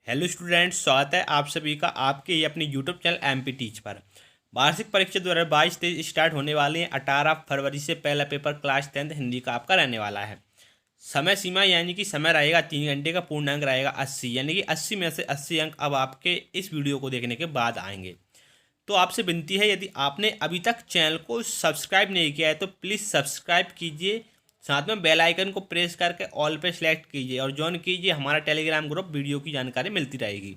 Hello students, स्वागत है आप सभी का आपके ही अपने यूट्यूब चैनल एमपी टीच पर। वार्षिक परीक्षा 2022-23 स्टार्ट होने वाली है। 18 फरवरी से पहला पेपर क्लास 10th हिंदी का आपका रहने वाला है। समय सीमा यानी कि समय रहेगा 3 घंटे का, पूर्णांक रहेगा 80, यानी कि 80 में से 80 अंक अब आपके इस वीडियो को देखने के बाद आएंगे। तो आपसे विनती है, यदि आपने अभी तक चैनल को सब्सक्राइब नहीं किया है तो प्लीज़ सब्सक्राइब कीजिए, साथ में बेल आइकन को प्रेस करके ऑल पे सेलेक्ट कीजिए और ज्वाइन कीजिए हमारा टेलीग्राम ग्रुप। वीडियो की जानकारी मिलती रहेगी।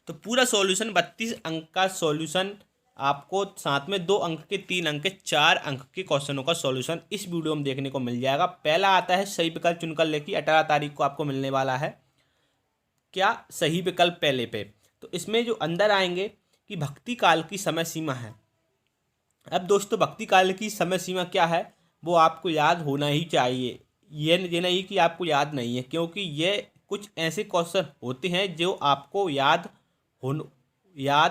तो पूरा सॉल्यूशन 32 अंक का सॉल्यूशन आपको, साथ में 2 अंक के, 3 अंक के, 4 अंक के क्वेश्चनों का सॉल्यूशन इस वीडियो में देखने को मिल जाएगा। पहला आता है सही विकल्प चुनकर लेखिए। 18 तारीख को आपको मिलने वाला है क्या सही विकल्प पहले पे। तो इसमें जो अंदर आएंगे कि भक्ति काल की समय सीमा है। अब दोस्तों, भक्ति काल की समय सीमा क्या है वो आपको याद होना ही चाहिए। ये नहीं कि आपको याद नहीं है, क्योंकि ये कुछ ऐसे क्वेश्चन होते हैं जो आपको याद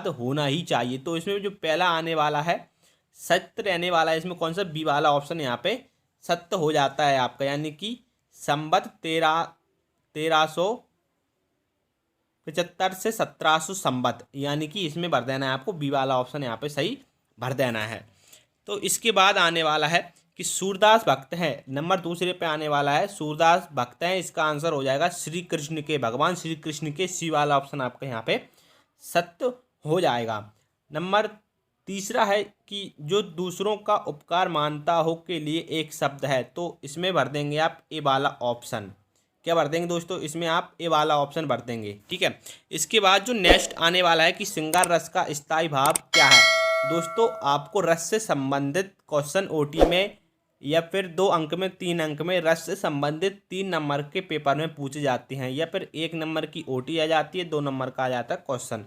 होना ही चाहिए। तो इसमें जो पहला आने वाला है सत्य रहने वाला है। इसमें कौन सा बी वाला ऑप्शन यहाँ पे सत्य हो जाता है आपका, यानी कि संवत 1375 से 1700 संवत, यानी कि इसमें भर देना है आपको बी वाला ऑप्शन यहाँ पे सही भर देना है। तो इसके बाद आने वाला है कि सूरदास भक्त है। नंबर दूसरे पे आने वाला है सूरदास भक्त है। इसका आंसर हो जाएगा श्री कृष्ण के, भगवान श्री कृष्ण के। सी वाला ऑप्शन आपका यहाँ पे सत्य हो जाएगा। नंबर तीसरा है कि जो दूसरों का उपकार मानता हो के लिए एक शब्द है। तो इसमें भर देंगे आप ए वाला ऑप्शन। क्या भर देंगे दोस्तों? इसमें आप ए वाला ऑप्शन भर देंगे, ठीक है। इसके बाद जो नेक्स्ट आने वाला है कि श्रृंगार रस का स्थायी भाव क्या है। दोस्तों, आपको रस से संबंधित क्वेश्चन ओटी में या फिर 2 अंक में, 3 अंक में रस से संबंधित 3 नंबर के पेपर में पूछे जाते हैं, या फिर 1 नंबर की ओटी आ जाती है, 2 नंबर का आ जाता है क्वेश्चन।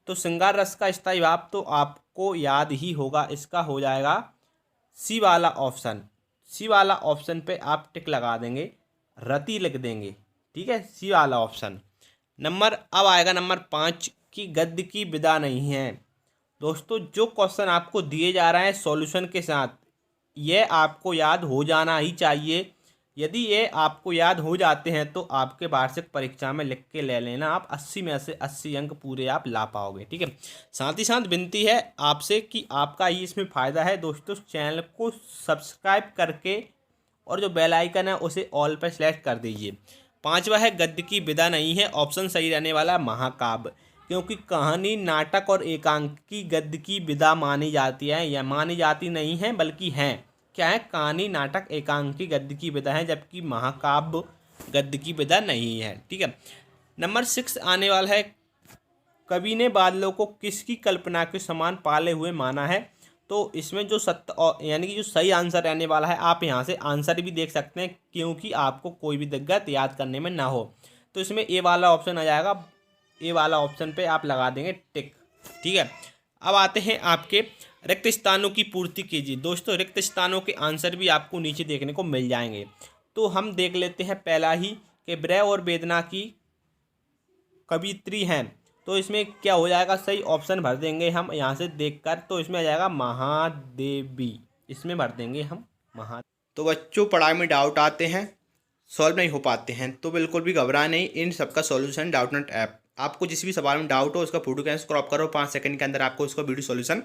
तो श्रृंगार रस का स्थायी भाव तो आपको याद ही होगा। इसका हो जाएगा सी वाला ऑप्शन। सी वाला ऑप्शन पे आप टिक लगा देंगे, रति लिख देंगे, ठीक है। सी वाला ऑप्शन। अब आएगा नंबर 5 की गद्य की विदा नहीं है। दोस्तों, जो क्वेश्चन आपको दिए जा रहे हैं सॉल्यूशन के साथ, ये आपको याद हो जाना ही चाहिए। यदि ये आपको याद हो जाते हैं तो आपके वार्षिक परीक्षा में लिख के ले लेना, आप 80 में से 80 अंक पूरे आप ला पाओगे, ठीक है। साथ ही साथ विनती है आपसे कि आपका ही इसमें फ़ायदा है दोस्तों, चैनल को सब्सक्राइब करके और जो बेल आइकन है उसे ऑल पर सेलेक्ट कर दीजिए। 5वां है गद्य की विदा नहीं है। ऑप्शन सही रहने वाला महाकाव्य, क्योंकि कहानी, नाटक और एकांकी गद्य की विदा मानी जाती है, या मानी जाती नहीं है बल्कि हैं। क्या है? कहानी, नाटक, एकांकी गद्य की विदा है, जबकि महाकाव्य गद्य की विदा नहीं है, ठीक है। नंबर 6 आने वाला है कवि ने बादलों को किसकी कल्पना के समान पाले हुए माना है। तो इसमें जो सत्य यानी कि जो सही आंसर रहने वाला है, आप यहाँ से आंसर भी देख सकते हैं, क्योंकि आपको कोई भी दिक्कत याद करने में ना हो। तो इसमें ए वाला ऑप्शन आ जाएगा। ए वाला ऑप्शन पे आप लगा देंगे टिक, ठीक है। अब आते हैं आपके रिक्त स्थानों की पूर्ति कीजिए। दोस्तों, रिक्त स्थानों के आंसर भी आपको नीचे देखने को मिल जाएंगे। तो हम देख लेते हैं पहला ही कि विरह और वेदना की कवियत्री हैं। तो इसमें क्या हो जाएगा? सही ऑप्शन भर देंगे हम यहाँ से देखकर। तो इसमें आ जाएगा महादेवी। इसमें भर देंगे हम तो बच्चों, पढ़ाई में डाउट आते हैं, सॉल्व नहीं हो पाते हैं, तो बिल्कुल भी घबराए नहीं। इन सबका सॉल्यूशन डाउटनेट ऐप। आपको जिस भी सवाल में डाउट हो उसका फोटो कैसे क्रॉप करो, 5 सेकंड के अंदर आपको उसका वीडियो सॉल्यूशन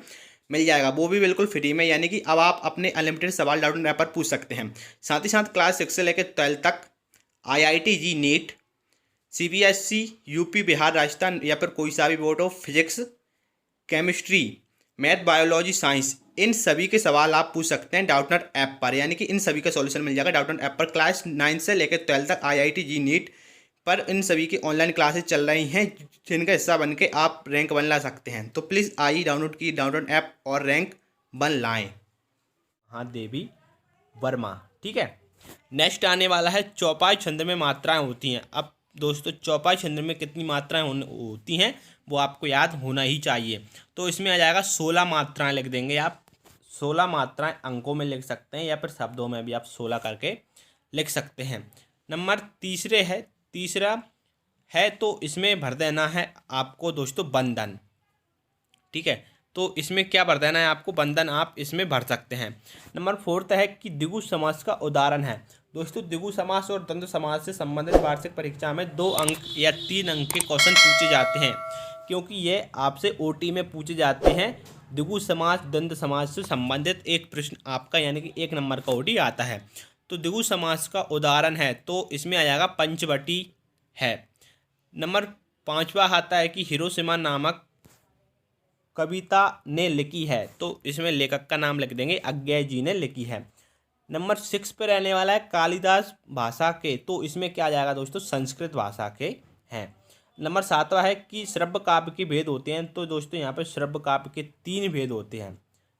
मिल जाएगा, वो भी बिल्कुल फ्री में। यानी कि अब आप अपने अनलिमिटेड सवाल डाउटनेट ऐप पर पूछ सकते हैं। साथ ही साथ क्लास 6 से लेकर 12 तक IIT JEE NEET, CBSE, UP, Bihar, Rajasthan या फिर कोई सा भी बोर्ड हो, physics, chemistry, math, biology, science, इन सभी के सवाल आप पूछ सकते हैं डाउटनेट ऐप पर। यानी कि इन सभी का सॉल्यूशन मिल जाएगा डाउटनेट ऐप पर। क्लास 9 से लेकर 12 तक IIT जी नीट पर इन सभी की ऑनलाइन क्लासेस चल रही हैं, जिनका हिस्सा बन के आप रैंक 1 ला सकते हैं। तो प्लीज़ आइए डाउनलोड की डाउनलोड ऐप और रैंक 1 लाएँ। हाँ, देवी वर्मा, ठीक है। नेक्स्ट आने वाला है चौपाई छंद में मात्राएं होती हैं। अब दोस्तों, चौपाई छंद में कितनी मात्राएं होती हैं वो आपको याद होना ही चाहिए। तो इसमें आ जाएगा 16 मात्राएं लिख देंगे आप। 16 मात्राएं अंकों में लिख सकते हैं, या फिर शब्दों में भी आप 16 करके लिख सकते हैं। नंबर तीसरा है तो इसमें भर देना है आपको दोस्तों बंधन, ठीक है। तो इसमें क्या भर देना है आपको? बंधन आप इसमें भर सकते हैं। नंबर 4 है कि द्विगु समास का उदाहरण है। दोस्तों द्विगु समास और द्वंद्व समास से संबंधित वार्षिक परीक्षा में 2 अंक या 3 अंक के क्वेश्चन पूछे जाते हैं, क्योंकि ये आपसे ओटी में पूछे जाते हैं। द्विगु समास द्वंद्व समास से संबंधित एक प्रश्न आपका यानी कि 1 नंबर का ओटी आता है। तो द्विगु समास का उदाहरण है तो इसमें आ जाएगा पंचवटी है। नंबर 5वां आता है कि हिरोशिमा नामक कविता ने लिखी है, तो इसमें लेखक का नाम लिख देंगे, अज्ञेय जी ने लिखी है। नंबर 6 पे रहने वाला है कालिदास भाषा के, तो इसमें क्या आ जाएगा दोस्तों, संस्कृत भाषा के हैं। नंबर 7वां है कि श्रव्य काव्य के भेद होते हैं, तो दोस्तों यहाँ पे श्रव्य काव्य के 3 भेद होते हैं।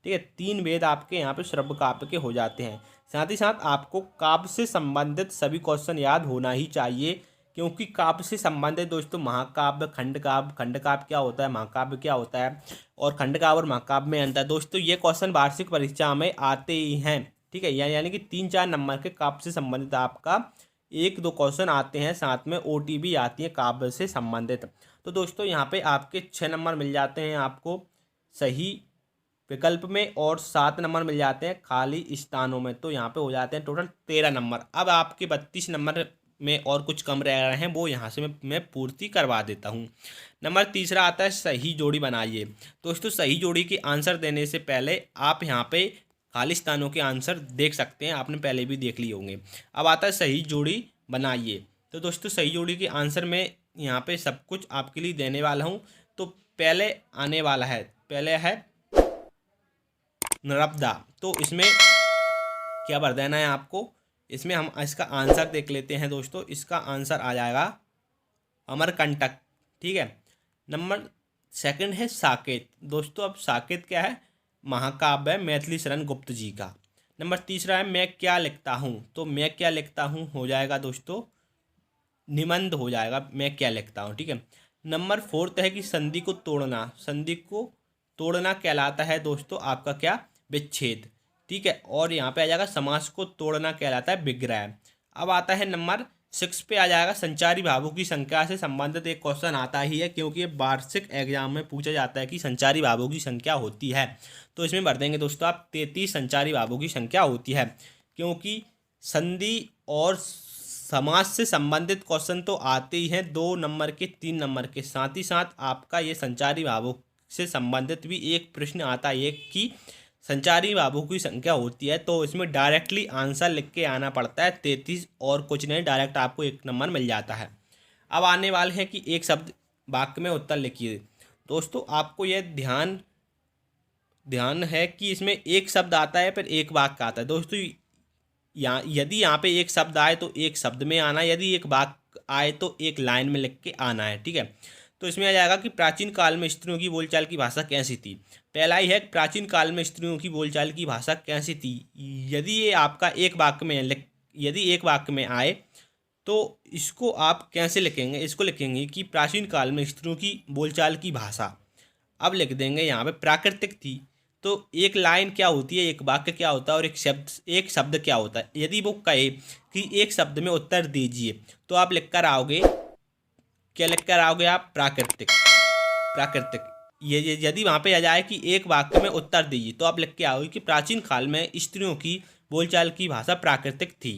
ठीक है, 3 भेद आपके यहाँ पे श्रव्य काव्य के हो जाते हैं। साथ ही साथ आपको काव्य से संबंधित सभी क्वेश्चन याद होना ही चाहिए, क्योंकि काव्य से संबंधित दोस्तों महाकाव्य, खंडकाव्य क्या होता है, महाकाव्य क्या होता है, और खंडकाव्य और महाकाव्य में अंतर। दोस्तों ये क्वेश्चन वार्षिक परीक्षा में आते ही हैं। ठीक है, यानी कि 3-4 नंबर के काव्य से संबंधित आपका 1-2 क्वेश्चन आते हैं, साथ में ओटी भी आती है काव्य से संबंधित। तो दोस्तों यहाँ पे आपके 6 नंबर मिल जाते हैं आपको सही विकल्प में, और 7 नंबर मिल जाते हैं खाली स्थानों में। तो यहाँ पे हो जाते हैं टोटल 13 नंबर। अब आपके 32 नंबर में और कुछ कम रह रहे हैं, वो यहाँ से मैं पूर्ति करवा देता हूँ। नंबर 3 आता है सही जोड़ी बनाइए। दोस्तों सही जोड़ी के आंसर देने से पहले आप यहाँ पे खाली स्थानों के आंसर देख सकते हैं, आपने पहले भी देख लिए होंगे। अब आता है सही जोड़ी बनाइए। तो दोस्तों सही जोड़ी के आंसर में यहाँ पे सब कुछ आपके लिए देने वाला हूँ। तो पहले आने वाला है, पहले है नर्मदा, तो इसमें क्या भर देना है आपको, इसमें हम इसका आंसर देख लेते हैं दोस्तों। इसका आंसर आ जाएगा अमरकंटक। ठीक है, नंबर 2 है साकेत। दोस्तों अब साकेत क्या है, महाकाव्य है मैथिली शरण गुप्त जी का। नंबर 3 है मैं क्या लिखता हूँ, तो मैं क्या लिखता हूँ हो जाएगा दोस्तों निबंध हो जाएगा, मैं क्या लिखता हूँ। ठीक है, नंबर 4 है कि संधि को तोड़ना, संधि को तोड़ना कहलाता है दोस्तों आपका क्या, विच्छेद। ठीक है, और यहाँ पे आ जाएगा समास को तोड़ना कहलाता है विग्रह। अब आता है नंबर 6 पे आ जाएगा संचारी भावों की संख्या से संबंधित एक क्वेश्चन आता ही है, क्योंकि ये वार्षिक एग्जाम में पूछा जाता है कि संचारी भावों की संख्या होती है। तो इसमें भर देंगे दोस्तों आप 33 संचारी भावों की संख्या होती है, क्योंकि संधि और समास से संबंधित क्वेश्चन तो आते ही हैं 2 नंबर के, 3 नंबर के। साथ ही साथ आपका ये संचारी भावों से संबंधित भी एक प्रश्न आता है कि संचारी भावों की संख्या होती है, तो इसमें डायरेक्टली आंसर लिख के आना पड़ता है 33, और कुछ नहीं, डायरेक्ट आपको 1 नंबर मिल जाता है। अब आने वाले हैं कि एक शब्द वाक्य में उत्तर लिखिए। दोस्तों आपको यह ध्यान है कि इसमें एक शब्द आता है फिर एक वाक्य आता है। दोस्तों यदि यहाँ पे एक शब्द आए तो एक शब्द में आना, यदि एक वाक्य आए तो एक लाइन में लिख के आना है। ठीक है, तो इसमें आ जाएगा कि प्राचीन काल में स्त्रियों की बोलचाल की भाषा कैसी थी। पहला ही है प्राचीन काल में स्त्रियों की बोलचाल की भाषा कैसी थी। यदि ये आपका एक वाक्य में यदि एक वाक्य में आए तो इसको आप कैसे लिखेंगे, इसको लिखेंगे कि प्राचीन काल में स्त्रियों की बोलचाल की भाषा। अब लिख देंगे यहाँ पे प्राकृतिक थी। तो एक लाइन क्या होती है, एक वाक्य क्या होता है, और एक शब्द क्या होता है। यदि वो कहे कि एक शब्द में उत्तर दीजिए, तो आप लिख कर आओगे, क्या लिख कर आओगे आप, प्राकृतिक। ये यदि वहाँ पे आ जाए कि एक वाक्य में उत्तर दीजिए, तो आप लिख के आओगे कि प्राचीन काल में स्त्रियों की बोलचाल की भाषा प्राकृतिक थी।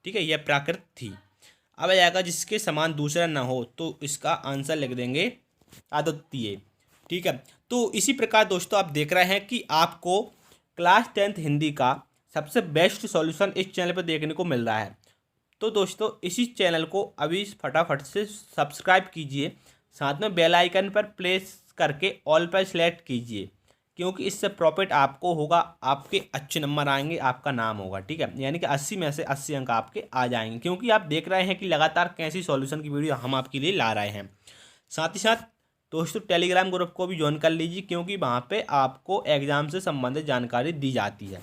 ठीक है, यह प्राकृत थी। अब आ जाएगा जिसके समान दूसरा न हो, तो इसका आंसर लिख देंगे अद्वितीय। ठीक है, तो इसी प्रकार दोस्तों आप देख रहे हैं कि आपको क्लास 10th हिंदी का सबसे बेस्ट सॉल्यूशन इस चैनल पर देखने को मिल रहा है। तो दोस्तों इसी चैनल को अभी फटाफट से सब्सक्राइब कीजिए, साथ में बेल आइकन पर प्रेस करके ऑल पर सेलेक्ट कीजिए, क्योंकि इससे प्रॉफिट आपको होगा, आपके अच्छे नंबर आएंगे, आपका नाम होगा। ठीक है, यानी कि 80 में से 80 अंक आपके आ जाएंगे, क्योंकि आप देख रहे हैं कि लगातार कैसी सॉल्यूशन की वीडियो हम आपके लिए ला रहे हैं। साथ ही साथ दोस्तों टेलीग्राम ग्रुप को भी ज्वाइन कर लीजिए, क्योंकि वहाँ पे आपको एग्जाम से संबंधित जानकारी दी जाती है।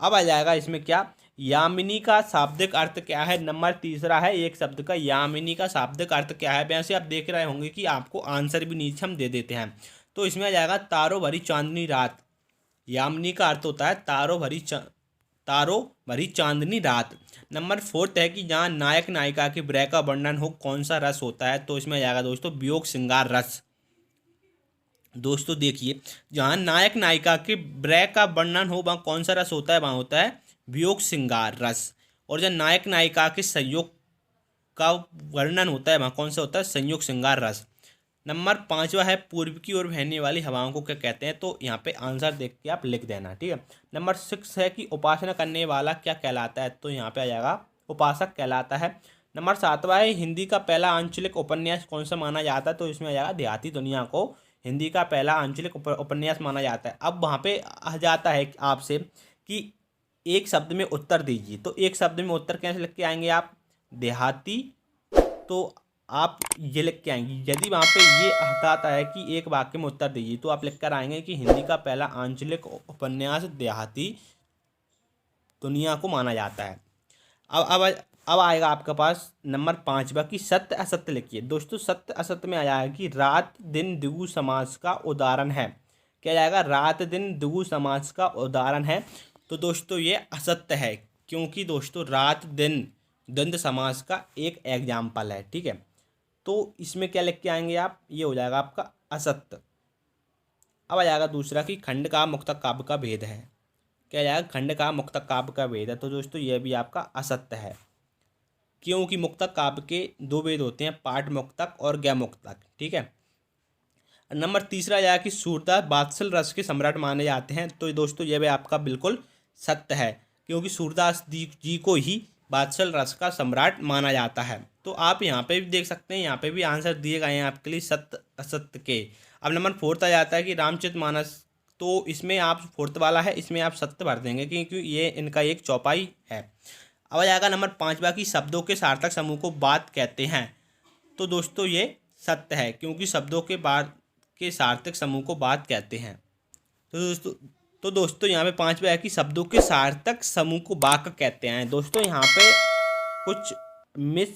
अब आ जाएगा इसमें क्या, यामिनी का शाब्दिक अर्थ क्या है। नंबर 3 है एक शब्द का यामिनी का शाब्दिक अर्थ क्या है। वैसे आप देख रहे होंगे कि आपको आंसर भी नीचे हम दे देते हैं। तो इसमें आ जाएगा तारों भरी चांदनी रात। यामिनी का अर्थ होता है तारों भरी चांदनी रात। नंबर 4 है कि जहाँ नायक नायिका के विरह का वर्णन हो कौन सा रस होता है। तो इसमें आ जाएगा दोस्तों वियोग श्रृंगार रस। दोस्तों देखिए, जहाँ नायक नायिका के विरह का वर्णन हो वहाँ कौन सा रस होता है, वहाँ होता है वियोग श्रृंगार रस। और जब नायक नायिका के संयोग का वर्णन होता है वहाँ कौन सा होता है, संयोग श्रृंगार रस। नंबर 5वां है पूर्व की ओर बहने वाली हवाओं को क्या कहते हैं, तो यहाँ पे आंसर देख के आप लिख देना, ठीक है। नंबर 6 है कि उपासना करने वाला क्या कहलाता है, तो यहाँ पे आ जाएगा उपासक कहलाता है। नंबर 7वां है हिंदी का पहला आंचलिक उपन्यास कौन सा माना जाता है, तो इसमें आ जाएगा देहाती दुनिया को हिंदी का पहला आंचलिक उपन्यास माना जाता है। अब वहाँ पे आ जाता है आपसे कि एक शब्द में उत्तर दीजिए, तो एक शब्द में उत्तर कैसे लिख के आएंगे आप, देहाती, तो आप ये लिख के आएंगे। यदि वहाँ पे ये हटाता है कि एक वाक्य में उत्तर दीजिए, तो आप लिख कर आएंगे कि हिंदी का पहला आंचलिक उपन्यास देहाती दुनिया को माना जाता है। अब आएगा आपके पास नंबर 5वां कि सत्य असत्य लिखिए। दोस्तों सत्य असत्य में आ जाएगा कि रात दिन द्विगु समास का उदाहरण है, क्या जाएगा, रात दिन द्विगु समास का उदाहरण है। तो दोस्तों ये असत्य है, क्योंकि दोस्तों रात दिन द्वंद्व समास का एक एग्जाम्पल है, ठीक है। तो इसमें क्या लिख के आएंगे आप, ये हो जाएगा आपका असत्य। अब आ जाएगा दूसरा कि खंड का मुक्तक काव्य का भेद है, क्या जाएगा, खंड का मुक्तक काव्य का भेद है। तो दोस्तों ये भी आपका असत्य है, क्योंकि मुक्तक काव्य के दो भेद होते हैं, पाठ मुक्तक और गय मुक्तक, ठीक है। नंबर 3 आया कि सूरदास वात्सल रस के सम्राट माने जाते हैं, तो दोस्तों यह भी आपका बिल्कुल सत्य है, क्योंकि सूरदास जी को ही वात्सल रस का सम्राट माना जाता है। तो आप यहाँ पे भी देख सकते हैं, यहाँ पे भी आंसर दिए गए हैं आपके लिए सत्य असत्य के। अब नंबर 4 आ जाता है कि रामचरितमानस, तो इसमें आप 4 वाला है, इसमें आप सत्य भर देंगे क्योंकि ये इनका एक चौपाई है। अब आ जाएगा नंबर 5वां कि शब्दों के सार्थक समूह को बात कहते हैं, तो दोस्तों ये सत्य है, क्योंकि शब्दों के बाद के सार्थक समूह को बात कहते हैं। तो दोस्तों यहाँ पे 5वां है कि शब्दों के सार्थक समूह को वाक्य कहते हैं। दोस्तों यहाँ पे कुछ मिस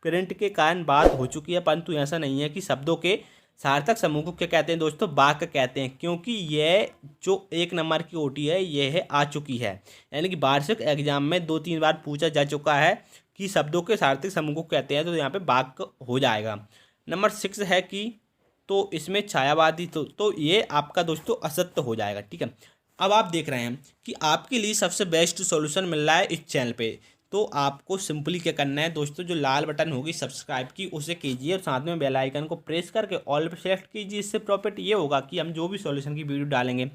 प्रिंट के कारण बात हो चुकी है, परंतु ऐसा नहीं है कि शब्दों के सार्थक समूह को क्या कहते हैं दोस्तों, वाक्य कहते हैं, क्योंकि यह जो 1 नंबर की ओटी है यह आ चुकी है, यानी कि वार्षिक एग्जाम में 2-3 बार पूछा जा चुका है कि शब्दों के सार्थक समूह को कहते हैं, तो यहाँ पे वाक्य हो जाएगा। नंबर 6 है कि तो इसमें छायावादी, तो ये आपका दोस्तों असत्य हो जाएगा, ठीक है। अब आप देख रहे हैं कि आपके लिए सबसे बेस्ट सॉल्यूशन मिल रहा है इस चैनल पे, तो आपको सिंपली क्या करना है दोस्तों, जो लाल बटन होगी सब्सक्राइब की उसे कीजिए और साथ में बेल आइकन को प्रेस करके ऑल पर सेलेक्ट कीजिए। इससे प्रॉफिट ये होगा कि हम जो भी सॉल्यूशन की वीडियो डालेंगे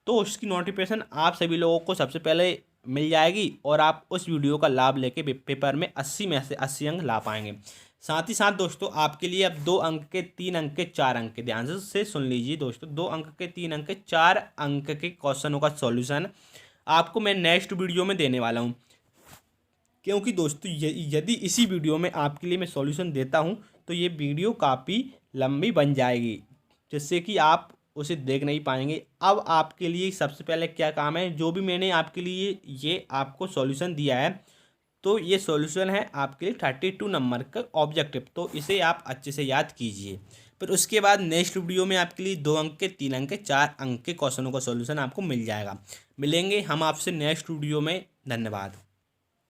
तो उसकी नोटिफिकेशन आप सभी लोगों को सबसे पहले मिल जाएगी और आप उस वीडियो का लाभ लेके पेपर में 80 में से 80 अंक ला पाएंगे। साथ ही साथ दोस्तों आपके लिए अब 2 अंक के 3 अंक के 4 अंक के, ध्यान से सुन लीजिए दोस्तों, 2 अंक के 3 अंक के 4 अंक के क्वेश्चनों का सॉल्यूशन आपको मैं नेक्स्ट वीडियो में देने वाला हूँ, क्योंकि दोस्तों यदि इसी वीडियो में आपके लिए मैं सॉल्यूशन देता हूँ तो ये वीडियो काफ़ी लंबी बन जाएगी, जिससे कि आप उसे देख नहीं पाएंगे। अब आपके लिए सबसे पहले क्या काम है, जो भी मैंने आपके लिए ये आपको सॉल्यूशन दिया है, तो ये सॉल्यूशन है आपके लिए 32 नंबर का ऑब्जेक्टिव, तो इसे आप अच्छे से याद कीजिए। फिर उसके बाद नेक्स्ट वीडियो में आपके लिए 2 अंक के 3 अंक के 4 अंक के क्वेश्चनों का सॉल्यूशन आपको मिल जाएगा। मिलेंगे हम आपसे नेक्स्ट वीडियो में, धन्यवाद।